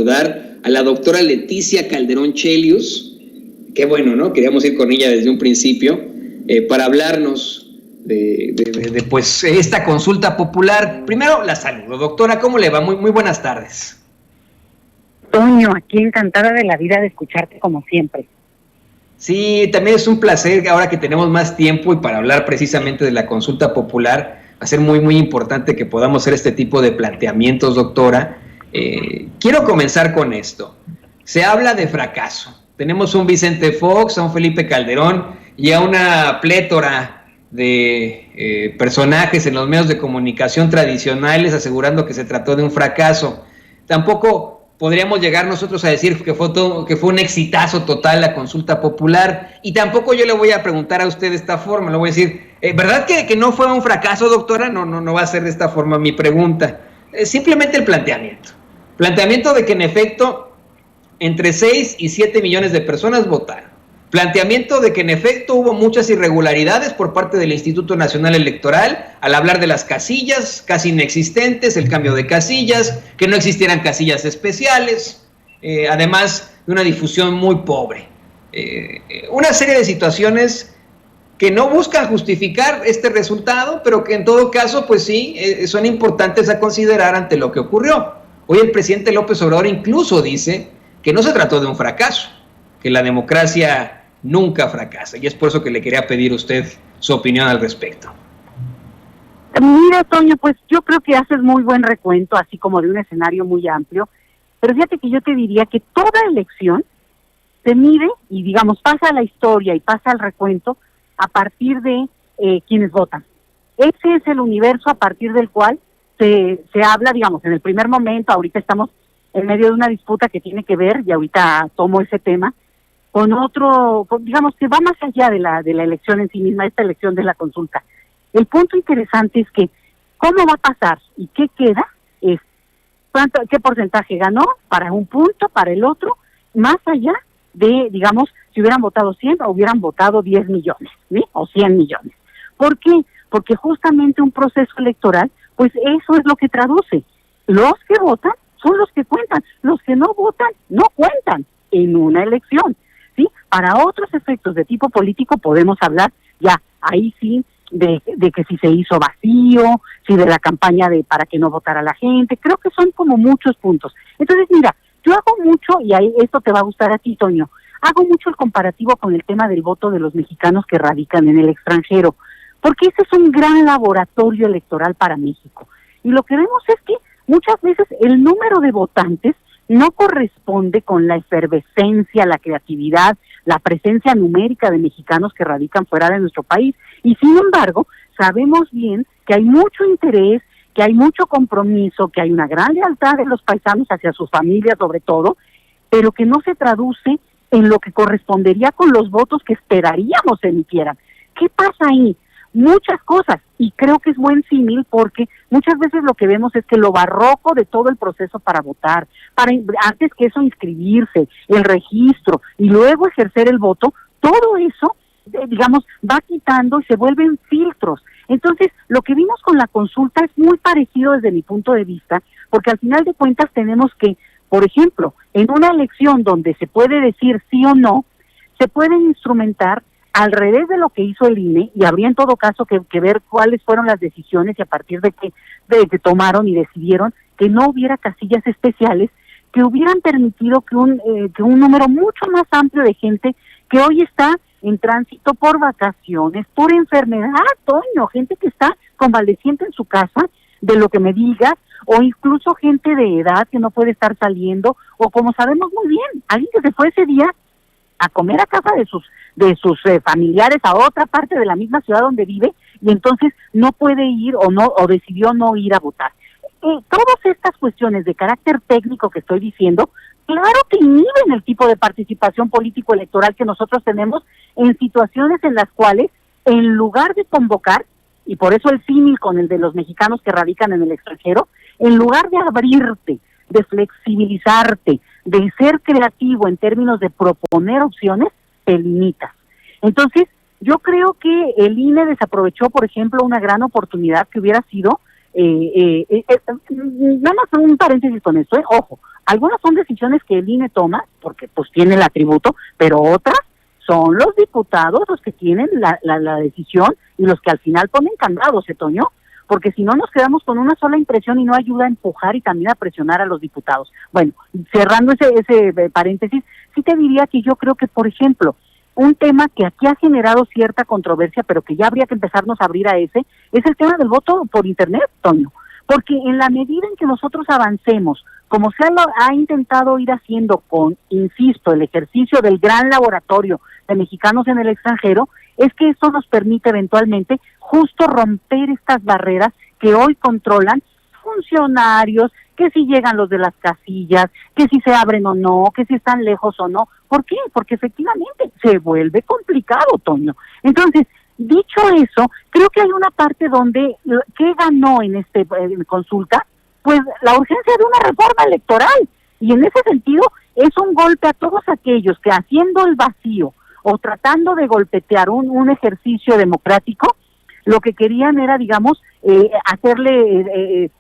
saludar a la doctora Leticia Calderón Chelius. Qué bueno, ¿no? Queríamos ir con ella desde un principio para hablarnos de pues esta consulta popular. Primero la saludo, doctora, ¿cómo le va? Muy buenas tardes. Toño, aquí encantada de la vida de escucharte como siempre. Sí, también es un placer ahora que tenemos más tiempo y para hablar precisamente de la consulta popular, va a ser muy importante que podamos hacer este tipo de planteamientos, doctora. Quiero comenzar con esto. Se habla de fracaso. Tenemos un Vicente Fox, a un Felipe Calderón y a una plétora de personajes en los medios de comunicación tradicionales asegurando que se trató de un fracaso. Tampoco podríamos llegar nosotros a decir que fue un exitazo total la consulta popular, y tampoco yo le voy a preguntar a usted de esta forma, le voy a decir, ¿verdad que no fue un fracaso, doctora? No va a ser de esta forma mi pregunta, simplemente el planteamiento de que en efecto entre 6 y 7 millones de personas votaron, planteamiento de que en efecto hubo muchas irregularidades por parte del Instituto Nacional Electoral al hablar de las casillas casi inexistentes, el cambio de casillas, que no existieran casillas especiales, además de una difusión muy pobre. Una serie de situaciones que no buscan justificar este resultado, pero que en todo caso, pues sí, son importantes a considerar ante lo que ocurrió. Hoy el presidente López Obrador incluso dice que no se trató de un fracaso, que la democracia nunca fracasa, y es por eso que le quería pedir a usted su opinión al respecto. Mira, Toño, pues yo creo que haces muy buen recuento, así como de un escenario muy amplio, pero fíjate que yo te diría que toda elección se mide y, digamos, pasa a la historia y pasa al recuento a partir de quienes votan. Ese es el universo a partir del cual se habla, digamos, en el primer momento. Ahorita estamos en medio de una disputa que tiene que ver, y ahorita tomo ese tema, con otro, digamos, que va más allá de la elección en sí misma, esta elección de la consulta. El punto interesante es que cómo va a pasar y qué queda es qué porcentaje ganó para un punto, para el otro, más allá de, digamos, si hubieran votado 100 o hubieran votado 10 millones, ¿sí? O 100 millones. ¿Por qué? Porque justamente un proceso electoral, pues eso es lo que traduce. Los que votan son los que cuentan, los que no votan no cuentan en una elección. ¿Sí? Para otros efectos de tipo político podemos hablar ya, ahí sí, de que si se hizo vacío, si de la campaña de para que no votara la gente. Creo que son como muchos puntos. Entonces, mira, yo hago mucho, y ahí esto te va a gustar a ti, Toño, hago mucho el comparativo con el tema del voto de los mexicanos que radican en el extranjero, porque ese es un gran laboratorio electoral para México. Y lo que vemos es que muchas veces el número de votantes no corresponde con la efervescencia, la creatividad, la presencia numérica de mexicanos que radican fuera de nuestro país. Y sin embargo, sabemos bien que hay mucho interés, que hay mucho compromiso, que hay una gran lealtad de los paisanos hacia sus familias sobre todo, pero que no se traduce en lo que correspondería con los votos que esperaríamos se emitieran. ¿Qué pasa ahí? Muchas cosas, y creo que es buen símil porque muchas veces lo que vemos es que lo barroco de todo el proceso para votar, antes que eso inscribirse, el registro y luego ejercer el voto, todo eso, digamos, va quitando y se vuelven filtros. Entonces, lo que vimos con la consulta es muy parecido desde mi punto de vista, porque al final de cuentas tenemos que, por ejemplo, en una elección donde se puede decir sí o no, se pueden instrumentar al revés de lo que hizo el INE, y habría en todo caso que ver cuáles fueron las decisiones y a partir de que tomaron y decidieron que no hubiera casillas especiales que hubieran permitido que un número mucho más amplio de gente que hoy está en tránsito por vacaciones, por enfermedad, Toño, gente que está convaleciente en su casa, de lo que me digas, o incluso gente de edad que no puede estar saliendo, o como sabemos muy bien, alguien que se fue ese día a comer a casa de sus familiares a otra parte de la misma ciudad donde vive, y entonces no puede ir o decidió no ir a votar. Todas estas cuestiones de carácter técnico que estoy diciendo, claro que inhiben el tipo de participación político-electoral que nosotros tenemos en situaciones en las cuales, en lugar de convocar, y por eso el símil con el de los mexicanos que radican en el extranjero, en lugar de abrirte, de flexibilizarte, de ser creativo en términos de proponer opciones, te limitas. Entonces, yo creo que el INE desaprovechó, por ejemplo, una gran oportunidad que hubiera sido nada más un paréntesis con esto, ojo, algunas son decisiones que el INE toma, porque pues tiene el atributo, pero otras son los diputados los que tienen la decisión y los que al final ponen candados, Toño, porque si no nos quedamos con una sola impresión y no ayuda a empujar y también a presionar a los diputados. Bueno, cerrando ese paréntesis, sí te diría que yo creo que, por ejemplo, un tema que aquí ha generado cierta controversia, pero que ya habría que empezarnos a abrir a es el tema del voto por Internet, Toño. Porque en la medida en que nosotros avancemos, como se ha intentado ir haciendo con, insisto, el ejercicio del gran laboratorio de mexicanos en el extranjero, es que esto nos permite eventualmente justo romper estas barreras que hoy controlan funcionarios, que si llegan los de las casillas, que si se abren o no, que si están lejos o no. ¿Por qué? Porque efectivamente se vuelve complicado, Toño. Entonces, dicho eso, creo que hay una parte donde, ¿qué ganó en consulta? Pues la urgencia de una reforma electoral. Y en ese sentido es un golpe a todos aquellos que, haciendo el vacío o tratando de golpetear un ejercicio democrático, lo que querían era, digamos, hacerle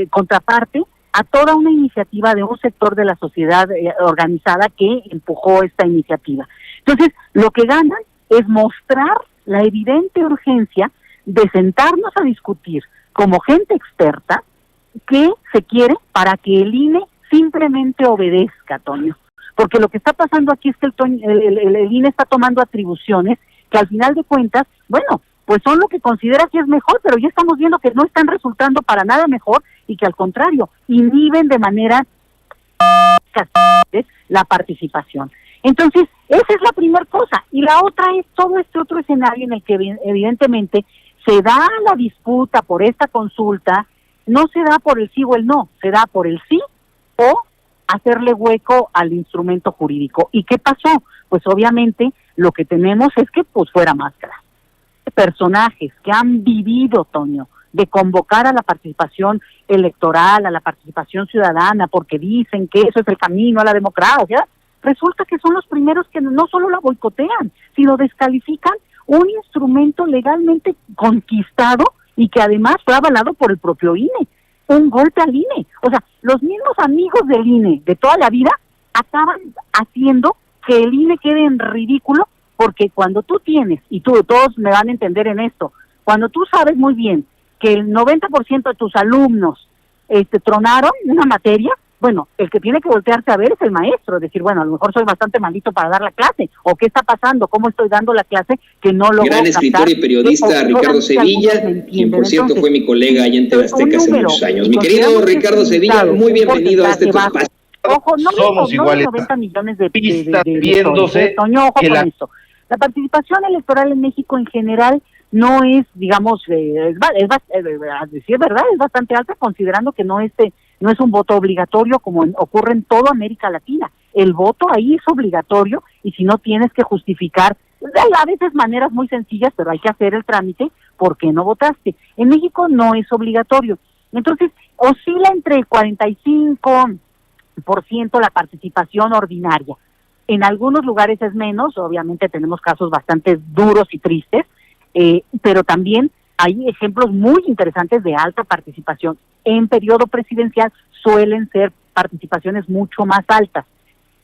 contraparte a toda una iniciativa de un sector de la sociedad organizada que empujó esta iniciativa. Entonces, lo que ganan es mostrar la evidente urgencia de sentarnos a discutir como gente experta qué se quiere para que el INE simplemente obedezca, Toño. Porque lo que está pasando aquí es que el INE está tomando atribuciones que al final de cuentas, bueno, pues son lo que considera que es mejor, pero ya estamos viendo que no están resultando para nada mejor y que al contrario, inhiben de manera la participación. Entonces, esa es la primera cosa. Y la otra es todo este otro escenario en el que evidentemente se da la disputa por esta consulta, no se da por el sí o el no, se da por el sí o hacerle hueco al instrumento jurídico. ¿Y qué pasó? Pues obviamente lo que tenemos es que pues fuera máscara. Personajes que han vivido, Toño, de convocar a la participación electoral, a la participación ciudadana, porque dicen que eso es el camino a la democracia, resulta que son los primeros que no solo la boicotean, sino descalifican un instrumento legalmente conquistado y que además fue avalado por el propio INE. Un golpe al INE. O sea, los mismos amigos del INE de toda la vida acaban haciendo que el INE quede en ridículo, porque cuando tú tienes, y todos me van a entender en esto, cuando tú sabes muy bien que el 90% de tus alumnos tronaron una materia, bueno, el que tiene que voltearse a ver es el maestro, decir, bueno, a lo mejor soy bastante malito para dar la clase, o qué está pasando, cómo estoy dando la clase, que no lo gran escritor y periodista Ricardo Sevilla, quien por cierto fue mi colega allá en TV Azteca hace muchos años. Mi querido Ricardo Sevilla, muy bienvenido a este espacio. Ojo, no somos iguales 90 millones de viéndose Toño, ojo con esto. La participación electoral en México en general no es, digamos, a decir verdad, es bastante alta, considerando que no es un voto obligatorio como ocurre en toda América Latina. El voto ahí es obligatorio y si no tienes que justificar, a veces maneras muy sencillas, pero hay que hacer el trámite porque no votaste. En México no es obligatorio. Entonces, oscila entre el 45% la participación ordinaria. En algunos lugares es menos, obviamente tenemos casos bastante duros y tristes, pero también hay ejemplos muy interesantes de alta participación. En periodo presidencial suelen ser participaciones mucho más altas.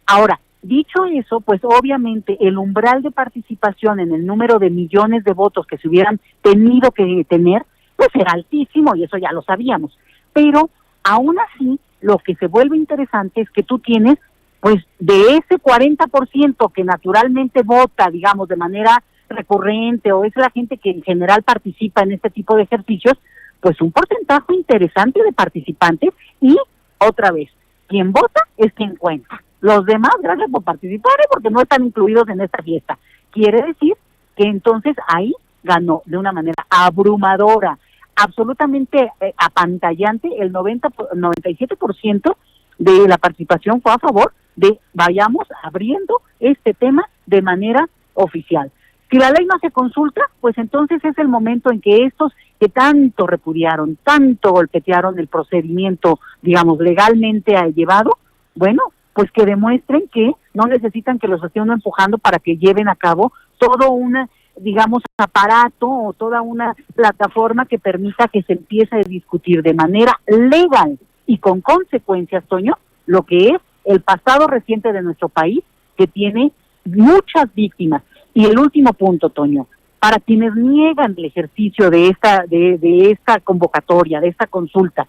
Ahora, dicho eso, pues obviamente el umbral de participación en el número de millones de votos que se hubieran tenido que tener, pues era altísimo y eso ya lo sabíamos. Pero aún así, lo que se vuelve interesante es que tú tienes, pues de ese 40% que naturalmente vota, digamos, de manera recurrente, o es la gente que en general participa en este tipo de ejercicios, pues un porcentaje interesante de participantes y, otra vez, quien vota es quien cuenta. Los demás, gracias por participar, porque no están incluidos en esta fiesta. Quiere decir que entonces ahí ganó de una manera abrumadora, absolutamente apantallante, el 97% de la participación fue a favor de vayamos abriendo este tema de manera oficial. Si la ley no se consulta, pues entonces es el momento en que estos que tanto repudiaron, tanto golpetearon el procedimiento, digamos, legalmente llevado, bueno, pues que demuestren que no necesitan que los esté uno empujando para que lleven a cabo todo un digamos, aparato o toda una plataforma que permita que se empiece a discutir de manera legal y con consecuencias, Toño, lo que es el pasado reciente de nuestro país, que tiene muchas víctimas. Y el último punto, Toño, para quienes niegan el ejercicio de esta convocatoria, de esta consulta,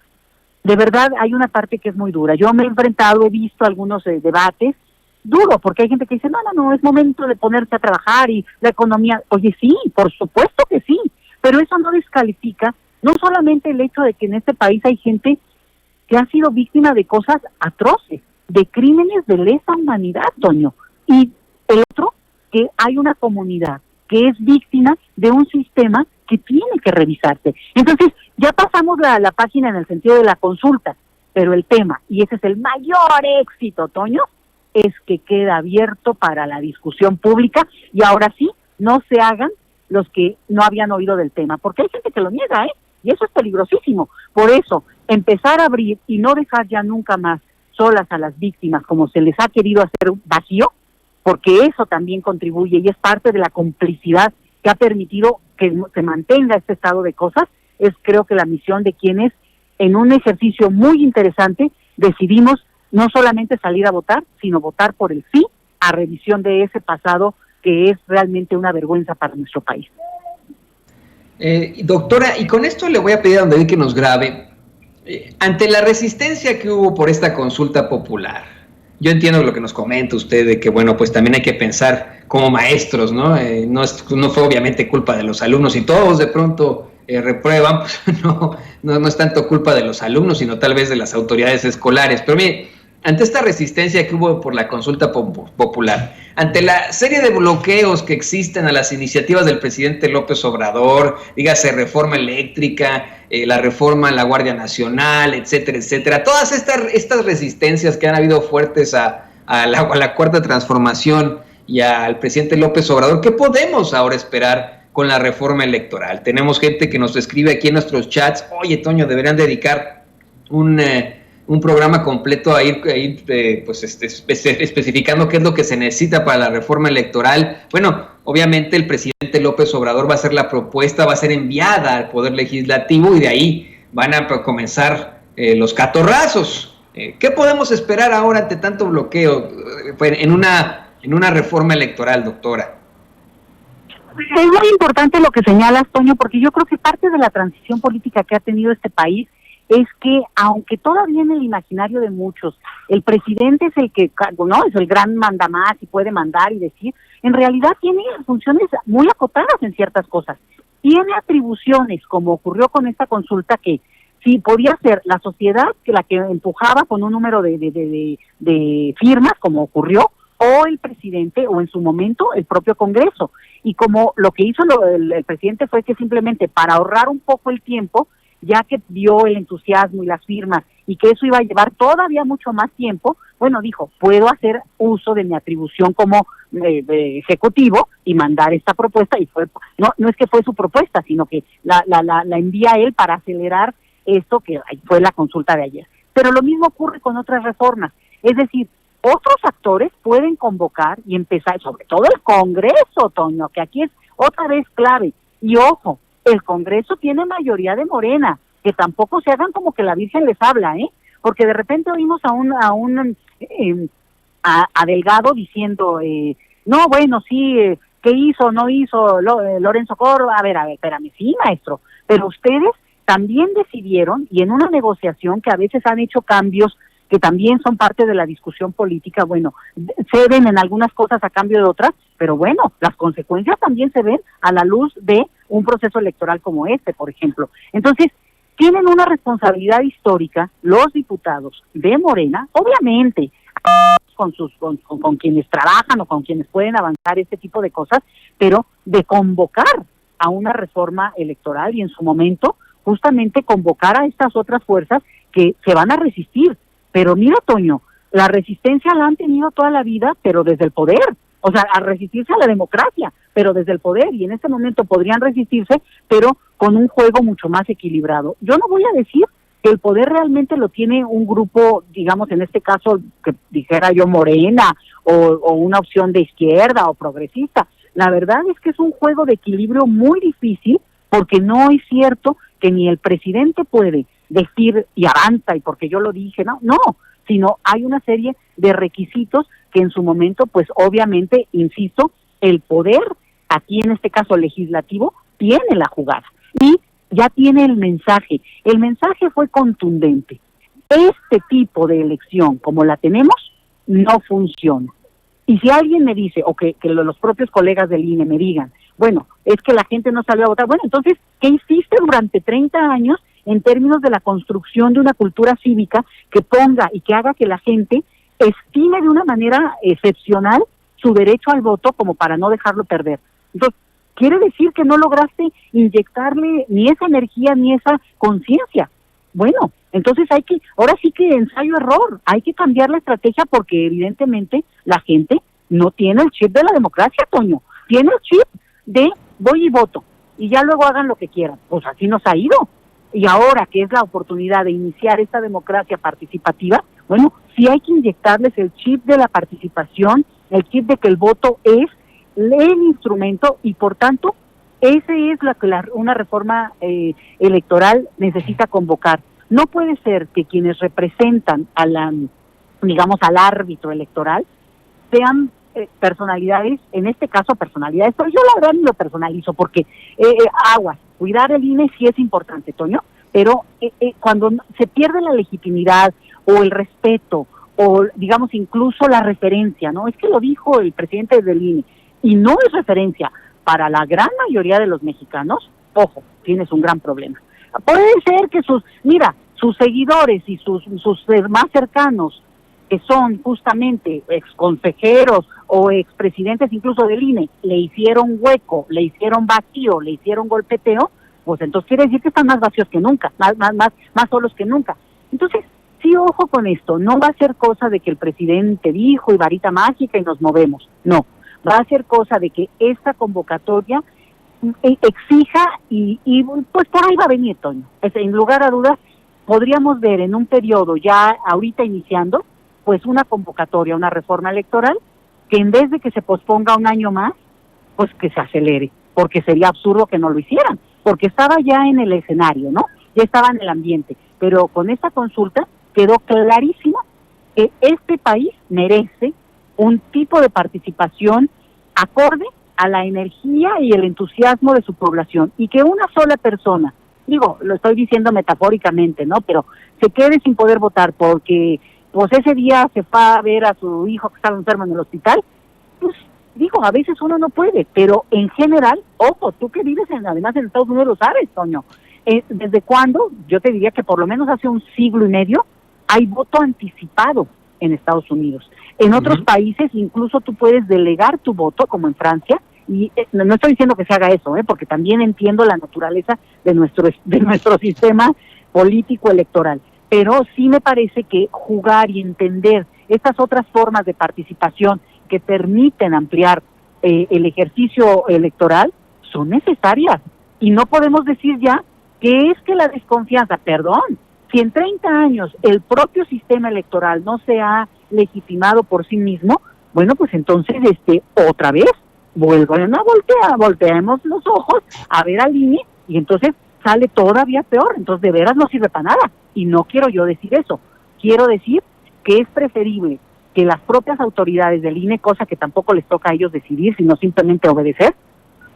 de verdad hay una parte que es muy dura. Yo me he enfrentado, he visto algunos debates, duro, porque hay gente que dice, no, es momento de ponerse a trabajar y la economía. Oye, sí, por supuesto que sí, pero eso no descalifica no solamente el hecho de que en este país hay gente que ha sido víctima de cosas atroces, de crímenes de lesa humanidad, Toño, y el otro, que hay una comunidad que es víctima de un sistema que tiene que revisarse. Entonces, ya pasamos la página en el sentido de la consulta, pero el tema, y ese es el mayor éxito, Toño, es que queda abierto para la discusión pública y ahora sí, no se hagan los que no habían oído del tema, porque hay gente que lo niega, y eso es peligrosísimo. Por eso, empezar a abrir y no dejar ya nunca más solas a las víctimas como se les ha querido hacer vacío, porque eso también contribuye y es parte de la complicidad que ha permitido que se mantenga este estado de cosas, es creo que la misión de quienes en un ejercicio muy interesante decidimos no solamente salir a votar, sino votar por el sí a revisión de ese pasado que es realmente una vergüenza para nuestro país. Doctora, y con esto le voy a pedir a don David que nos grabe, ante la resistencia que hubo por esta consulta popular, yo entiendo lo que nos comenta usted de que, bueno, pues también hay que pensar como maestros, ¿no? No fue obviamente culpa de los alumnos y todos de pronto reprueban, pues no es tanto culpa de los alumnos, sino tal vez de las autoridades escolares. Pero mire, ante esta resistencia que hubo por la consulta popular, ante la serie de bloqueos que existen a las iniciativas del presidente López Obrador, dígase reforma eléctrica, la reforma a la Guardia Nacional, etcétera, etcétera, todas estas resistencias que han habido fuertes a la Cuarta Transformación y al presidente López Obrador, ¿qué podemos ahora esperar con la reforma electoral? Tenemos gente que nos escribe aquí en nuestros chats, oye, Toño, deberían dedicar un programa completo a ir especificando qué es lo que se necesita para la reforma electoral. Bueno, obviamente el presidente López Obrador va a hacer la propuesta, va a ser enviada al Poder Legislativo y de ahí van a comenzar los catorrazos. ¿Qué podemos esperar ahora ante tanto bloqueo en una reforma electoral, doctora? Es muy importante lo que señalas, Toño, porque yo creo que parte de la transición política que ha tenido este país es que, aunque todavía en el imaginario de muchos, el presidente es el que, no, es el gran mandamás y puede mandar y decir, en realidad tiene funciones muy acotadas en ciertas cosas. Tiene atribuciones, como ocurrió con esta consulta, que sí podía ser la sociedad que la que empujaba con un número de firmas, como ocurrió, o el presidente, o en su momento el propio Congreso. Y como lo que hizo el presidente fue que simplemente para ahorrar un poco el tiempo, ya que vio el entusiasmo y las firmas y que eso iba a llevar todavía mucho más tiempo, bueno, dijo, puedo hacer uso de mi atribución como ejecutivo y mandar esta propuesta, y no es que fue su propuesta, sino que la envía él para acelerar esto que fue la consulta de ayer. Pero lo mismo ocurre con otras reformas, es decir, otros actores pueden convocar y empezar, sobre todo el Congreso, Toño, que aquí es otra vez clave, y ojo, el Congreso tiene mayoría de Morena, que tampoco se hagan como que la Virgen les habla, porque de repente oímos a Delgado diciendo, no, bueno, sí, ¿qué hizo, no hizo Lorenzo Córdoba? A ver, espérame, sí, maestro, pero ustedes también decidieron, y en una negociación que a veces han hecho cambios que también son parte de la discusión política, bueno, ceden en algunas cosas a cambio de otras, pero bueno, las consecuencias también se ven a la luz de un proceso electoral como este, por ejemplo. Entonces, tienen una responsabilidad histórica los diputados de Morena, obviamente, con quienes trabajan o con quienes pueden avanzar este tipo de cosas, pero de convocar a una reforma electoral y en su momento justamente convocar a estas otras fuerzas que se van a resistir. Pero mira, Toño, la resistencia la han tenido toda la vida, pero desde el poder, o sea, a resistirse a la democracia, pero desde el poder, y en este momento podrían resistirse, pero con un juego mucho más equilibrado. Yo no voy a decir que el poder realmente lo tiene un grupo, digamos, en este caso, que dijera yo Morena, o una opción de izquierda o progresista. La verdad es que es un juego de equilibrio muy difícil, porque no es cierto que ni el presidente puede decir y avanza y porque yo lo dije, no, sino hay una serie de requisitos que en su momento, pues obviamente, insisto, el poder, aquí en este caso legislativo, tiene la jugada y ya tiene el mensaje. El mensaje fue contundente. Este tipo de elección, como la tenemos, no funciona. Y si alguien me dice, o que los propios colegas del INE me digan, bueno, es que la gente no salió a votar, bueno, entonces, ¿qué hiciste durante 30 años en términos de la construcción de una cultura cívica que ponga y que haga que la gente estime de una manera excepcional su derecho al voto como para no dejarlo perder? Entonces, quiere decir que no lograste inyectarle ni esa energía ni esa conciencia. Bueno, entonces ahora sí que ensayo-error, hay que cambiar la estrategia porque evidentemente la gente no tiene el chip de la democracia, Toño, tiene el chip de voy y voto, y ya luego hagan lo que quieran. Pues así nos ha ido. Y ahora que es la oportunidad de iniciar esta democracia participativa, bueno, sí hay que inyectarles el chip de la participación, el chip de que el voto es el instrumento y por tanto ese es una reforma electoral necesita convocar. No puede ser que quienes representan al árbitro electoral sean personalidades, en este caso personalidades, pero yo la verdad ni lo personalizo porque cuidar el INE sí es importante, Toño, pero cuando se pierde la legitimidad o el respeto o digamos incluso la referencia, ¿no? Es que lo dijo el presidente del INE y no es referencia para la gran mayoría de los mexicanos, ojo, tienes un gran problema. Puede ser que sus seguidores y sus más cercanos, que son justamente exconsejeros o expresidentes incluso del INE, le hicieron hueco, le hicieron vacío, le hicieron golpeteo, pues entonces quiere decir que están más vacíos que nunca, más solos que nunca. Entonces, sí, ojo con esto, no va a ser cosa de que el presidente dijo y varita mágica y nos movemos, no, va a ser cosa de que esta convocatoria exija y pues por ahí va a venir, Toño. En lugar a dudas, podríamos ver en un periodo ya ahorita iniciando, pues una convocatoria, una reforma electoral, que en vez de que se posponga un año más, pues que se acelere, porque sería absurdo que no lo hicieran, porque estaba ya en el escenario, ¿no? Ya estaba en el ambiente, pero con esta consulta quedó clarísimo que este país merece un tipo de participación acorde a la energía y el entusiasmo de su población, y que una sola persona, digo, lo estoy diciendo metafóricamente, ¿no? Pero se quede sin poder votar porque pues ese día se fue a ver a su hijo que estaba enfermo en el hospital, pues digo, a veces uno no puede, pero en general, ojo, tú que vives además en Estados Unidos lo sabes, Toño, ¿desde cuándo? Yo te diría que por lo menos hace un siglo y medio hay voto anticipado en Estados Unidos. En otros países incluso tú puedes delegar tu voto, como en Francia, y no estoy diciendo que se haga eso, porque también entiendo la naturaleza de nuestro sistema político electoral, pero sí me parece que jugar y entender estas otras formas de participación que permiten ampliar el ejercicio electoral son necesarias, y no podemos decir ya que es que la desconfianza, perdón, si en 30 años el propio sistema electoral no se ha legitimado por sí mismo, bueno, pues entonces otra vez vuelvan a volteemos los ojos a ver al INE y entonces sale todavía peor, entonces de veras no sirve para nada, y no quiero yo decir eso, quiero decir que es preferible que las propias autoridades del INE, cosa que tampoco les toca a ellos decidir, sino simplemente obedecer,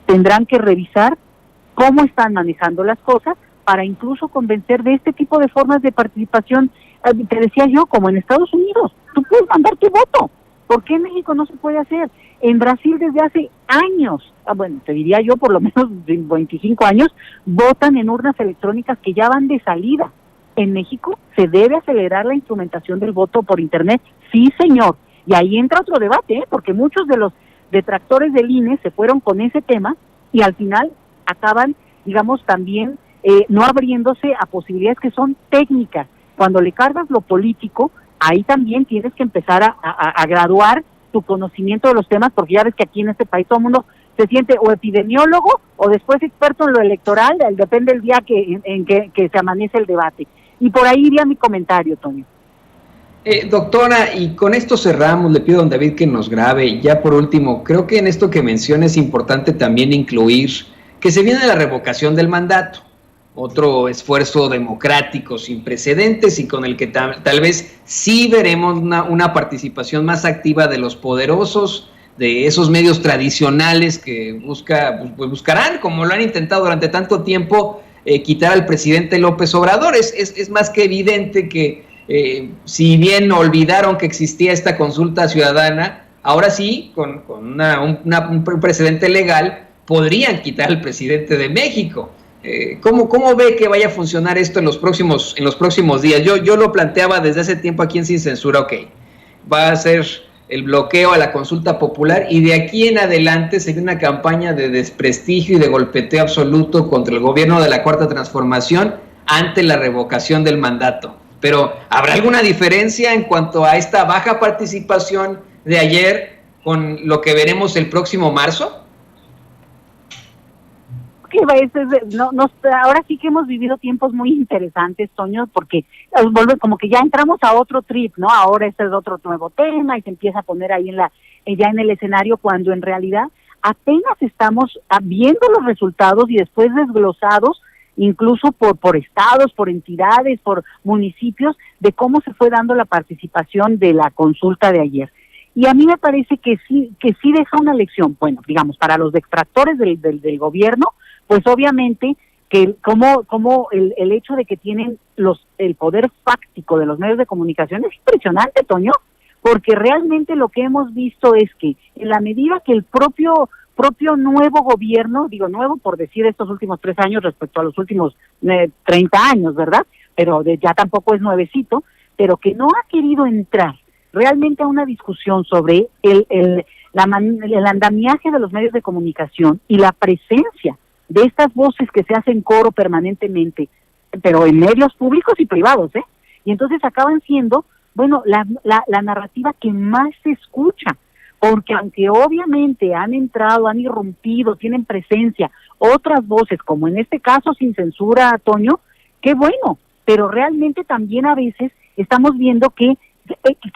tendrán que revisar cómo están manejando las cosas para incluso convencer de este tipo de formas de participación. Te decía yo, como en Estados Unidos, tú puedes mandar tu voto. ¿Por qué en México no se puede hacer? En Brasil desde hace años, bueno, te diría yo por lo menos 25 años, votan en urnas electrónicas que ya van de salida. En México se debe acelerar la instrumentación del voto por Internet, sí señor, y ahí entra otro debate, porque muchos de los detractores del INE se fueron con ese tema y al final acaban, digamos, también no abriéndose a posibilidades que son técnicas. Cuando le cargas lo político, ahí también tienes que empezar a graduar tu conocimiento de los temas, porque ya ves que aquí en este país todo el mundo se siente o epidemiólogo o después experto en lo electoral, depende del día en que se amanece el debate. Y por ahí iría mi comentario, Toño. Doctora, y con esto cerramos, le pido a don David que nos grabe. Ya por último, creo que en esto que menciona es importante también incluir que se viene la revocación del mandato, otro esfuerzo democrático sin precedentes y con el que tal vez sí veremos una participación más activa de los poderosos, de esos medios tradicionales que buscarán, como lo han intentado durante tanto tiempo, quitar al presidente López Obrador. Es más que evidente que si bien olvidaron que existía esta consulta ciudadana, ahora sí, con un precedente legal, podrían quitar al presidente de México. ¿Cómo ve que vaya a funcionar esto en los próximos días? Yo lo planteaba desde hace tiempo aquí en Sin Censura. Ok, va a ser el bloqueo a la consulta popular y de aquí en adelante sería una campaña de desprestigio y de golpeteo absoluto contra el gobierno de la Cuarta Transformación ante la revocación del mandato. Pero ¿habrá alguna diferencia en cuanto a esta baja participación de ayer con lo que veremos el próximo marzo? Ahora sí que hemos vivido tiempos muy interesantes, Toño, porque como que ya entramos a otro trip, ¿no? Ahora este es otro nuevo tema y se empieza a poner ahí ya en el escenario, cuando en realidad apenas estamos viendo los resultados y después desglosados, incluso por estados, por entidades, por municipios, de cómo se fue dando la participación de la consulta de ayer. Y a mí me parece que sí deja una lección, bueno, digamos, para los detractores del gobierno, pues obviamente que como el hecho de que tienen el poder fáctico de los medios de comunicación es impresionante, Toño, porque realmente lo que hemos visto es que en la medida que el propio nuevo gobierno, digo nuevo por decir estos últimos 3 años respecto a los últimos 30 años, ¿verdad? Pero ya tampoco es nuevecito, pero que no ha querido entrar realmente a una discusión sobre el andamiaje de los medios de comunicación y la presencia de estas voces que se hacen coro permanentemente, pero en medios públicos y privados, y entonces acaban siendo, bueno, la narrativa que más se escucha, porque aunque obviamente han entrado, han irrumpido, tienen presencia otras voces, como en este caso Sin Censura, Toño, qué bueno, pero realmente también a veces estamos viendo que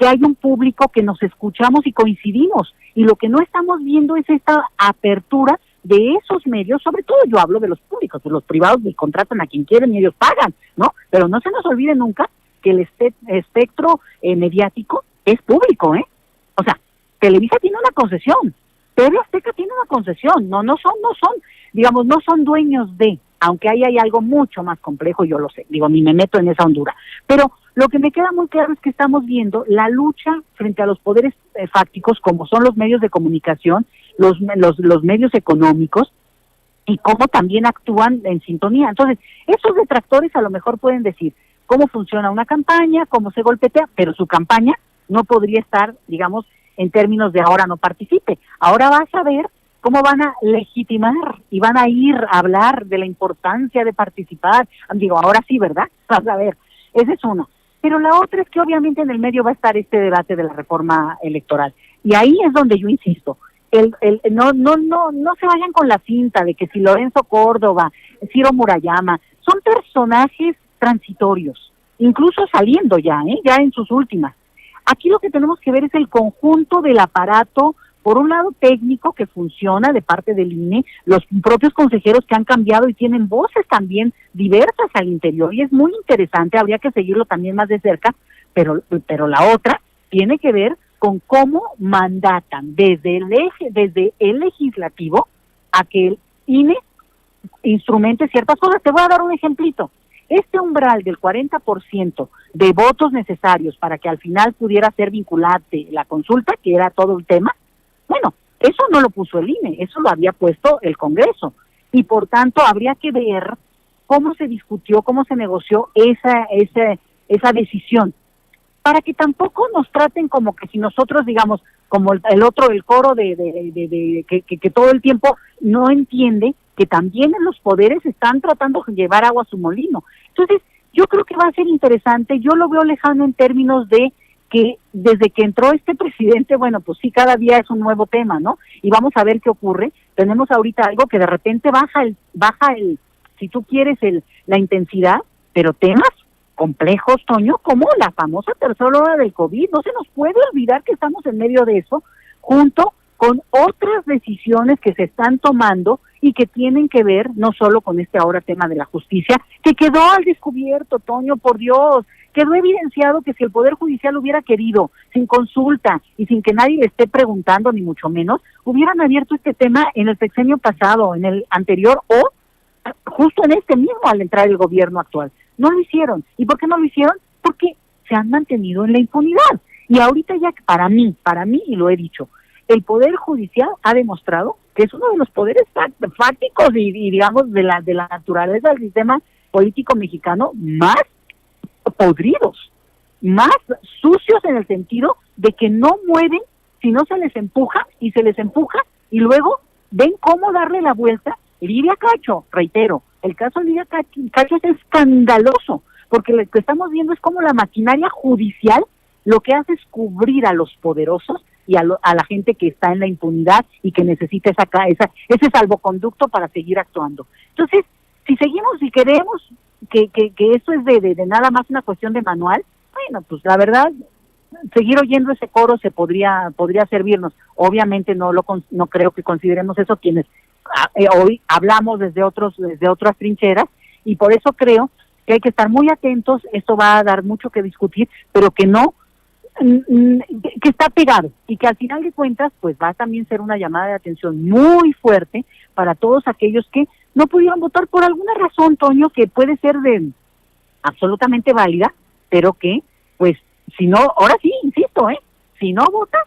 hay un público que nos escuchamos y coincidimos, y lo que no estamos viendo es esta apertura de esos medios. Sobre todo yo hablo de los públicos, de los privados que contratan a quien quieren y ellos pagan, ¿no? Pero no se nos olvide nunca que el espectro mediático es público, O sea, Televisa tiene una concesión, TV Azteca tiene una concesión, no son dueños de, aunque ahí hay algo mucho más complejo, yo lo sé, ni me meto en esa hondura, pero lo que me queda muy claro es que estamos viendo la lucha frente a los poderes fácticos, como son los medios de comunicación, los medios económicos, y cómo también actúan en sintonía. Entonces, esos detractores a lo mejor pueden decir cómo funciona una campaña, cómo se golpetea, pero su campaña no podría estar, digamos, en términos de ahora no participe. Ahora vas a ver cómo van a legitimar y van a ir a hablar de la importancia de participar. Ahora sí, ¿verdad? Vas a ver, esa es una. Pero la otra es que obviamente en el medio va a estar este debate de la reforma electoral. Y ahí es donde yo insisto, no se vayan con la cinta de que si Lorenzo Córdoba, Ciro Murayama, son personajes transitorios, incluso saliendo ya en sus últimas. Aquí lo que tenemos que ver es el conjunto del aparato, por un lado técnico que funciona de parte del INE, los propios consejeros que han cambiado y tienen voces también diversas al interior, y es muy interesante, habría que seguirlo también más de cerca, pero la otra tiene que ver con cómo mandatan desde el legislativo a que el INE instrumente ciertas cosas. Te voy a dar un ejemplito. Este umbral del 40% de votos necesarios para que al final pudiera ser vinculante la consulta, que era todo el tema, bueno, eso no lo puso el INE, eso lo había puesto el Congreso, y por tanto habría que ver cómo se discutió, cómo se negoció esa decisión, para que tampoco nos traten como que si nosotros, digamos, como el coro que todo el tiempo no entiende que también en los poderes están tratando de llevar agua a su molino. Entonces, yo creo que va a ser interesante. Yo lo veo lejano en términos de que desde que entró este presidente, bueno, pues sí, cada día es un nuevo tema, ¿no? Y vamos a ver qué ocurre. Tenemos ahorita algo que de repente baja el si tú quieres, la intensidad, pero temas complejos, Toño, como la famosa tercera ola del COVID. No se nos puede olvidar que estamos en medio de eso, junto con otras decisiones que se están tomando y que tienen que ver no solo con este ahora tema de la justicia, que quedó al descubierto, Toño, por Dios, quedó evidenciado que si el Poder Judicial hubiera querido, sin consulta y sin que nadie le esté preguntando, ni mucho menos, hubieran abierto este tema en el sexenio pasado, en el anterior o justo en este mismo al entrar el gobierno actual. No lo hicieron. ¿Y por qué no lo hicieron? Porque se han mantenido en la impunidad. Y ahorita ya, para mí, y lo he dicho, el Poder Judicial ha demostrado que es uno de los poderes fácticos y digamos, de la naturaleza del sistema político mexicano más podridos, más sucios en el sentido de que no mueven si no se les empuja, y luego ven cómo darle la vuelta. Lidia Cacho, reitero, el caso de Lidia Cacho es escandaloso, porque lo que estamos viendo es cómo la maquinaria judicial lo que hace es cubrir a los poderosos y a la gente que está en la impunidad y que necesita ese salvoconducto para seguir actuando. Entonces, si seguimos y queremos que esto es de nada más una cuestión de manual, bueno, pues la verdad, seguir oyendo ese coro se podría servirnos. Obviamente no creo que consideremos eso quienes hoy hablamos desde otras trincheras, y por eso creo que hay que estar muy atentos. Esto va a dar mucho que discutir, pero que está pegado, y que al final de cuentas pues va a también ser una llamada de atención muy fuerte para todos aquellos que no pudieron votar por alguna razón, Toño, que puede ser absolutamente válida, pero que pues si no, ahora sí, insisto, si no votas,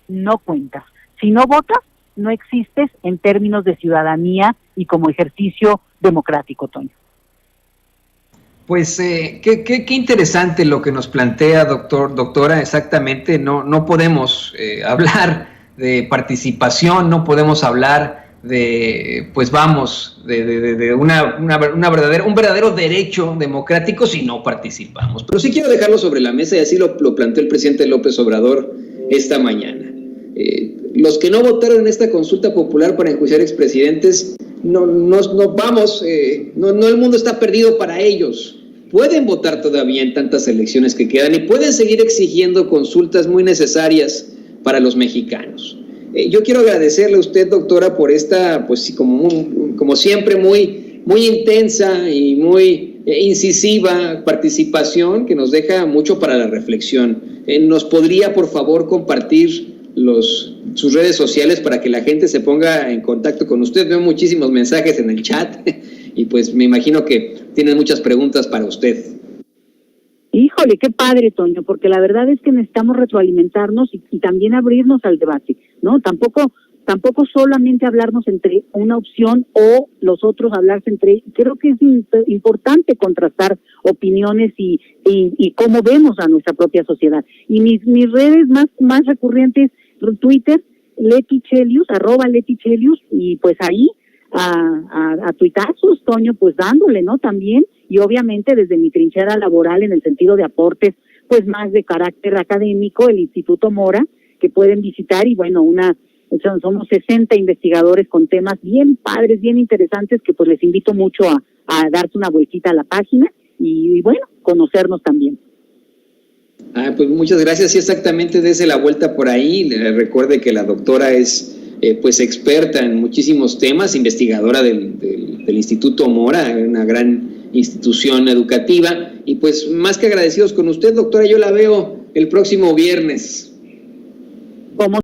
no cuentas. Si no votas, no existes en términos de ciudadanía y como ejercicio democrático, Toño. Pues qué interesante lo que nos plantea, doctora, exactamente. No podemos hablar de participación, no podemos hablar de un verdadero derecho democrático si no participamos. Pero sí quiero dejarlo sobre la mesa, y así lo planteó el presidente López Obrador esta mañana. Los que no votaron en esta consulta popular para enjuiciar expresidentes, no el mundo está perdido para ellos. Pueden votar todavía en tantas elecciones que quedan y pueden seguir exigiendo consultas muy necesarias para los mexicanos. Yo quiero agradecerle a usted, doctora, por esta, pues como siempre, muy intensa y muy incisiva participación que nos deja mucho para la reflexión. ¿Nos podría, por favor, compartir sus redes sociales para que la gente se ponga en contacto con usted? Veo muchísimos mensajes en el chat y pues me imagino que tienen muchas preguntas para usted. Híjole, qué padre, Toño, porque la verdad es que necesitamos retroalimentarnos y también abrirnos al debate, ¿no? Tampoco solamente hablarnos entre una opción o los otros hablarse entre. Creo que es importante contrastar opiniones y cómo vemos a nuestra propia sociedad. Y mis redes más recurrentes, Twitter, @LetiChelius, y pues ahí a tuitazos, Toño, pues dándole, ¿no? También, y obviamente desde mi trinchera laboral en el sentido de aportes, pues más de carácter académico, el Instituto Mora, que pueden visitar, y bueno, somos 60 investigadores con temas bien padres, bien interesantes, que pues les invito mucho a darse una vueltita a la página y bueno, conocernos también. Pues muchas gracias. Sí, exactamente, dése la vuelta por ahí. Recuerde que la doctora es pues experta en muchísimos temas, investigadora del Instituto Mora, una gran institución educativa, y pues más que agradecidos con usted, doctora. Yo la veo el próximo viernes. Como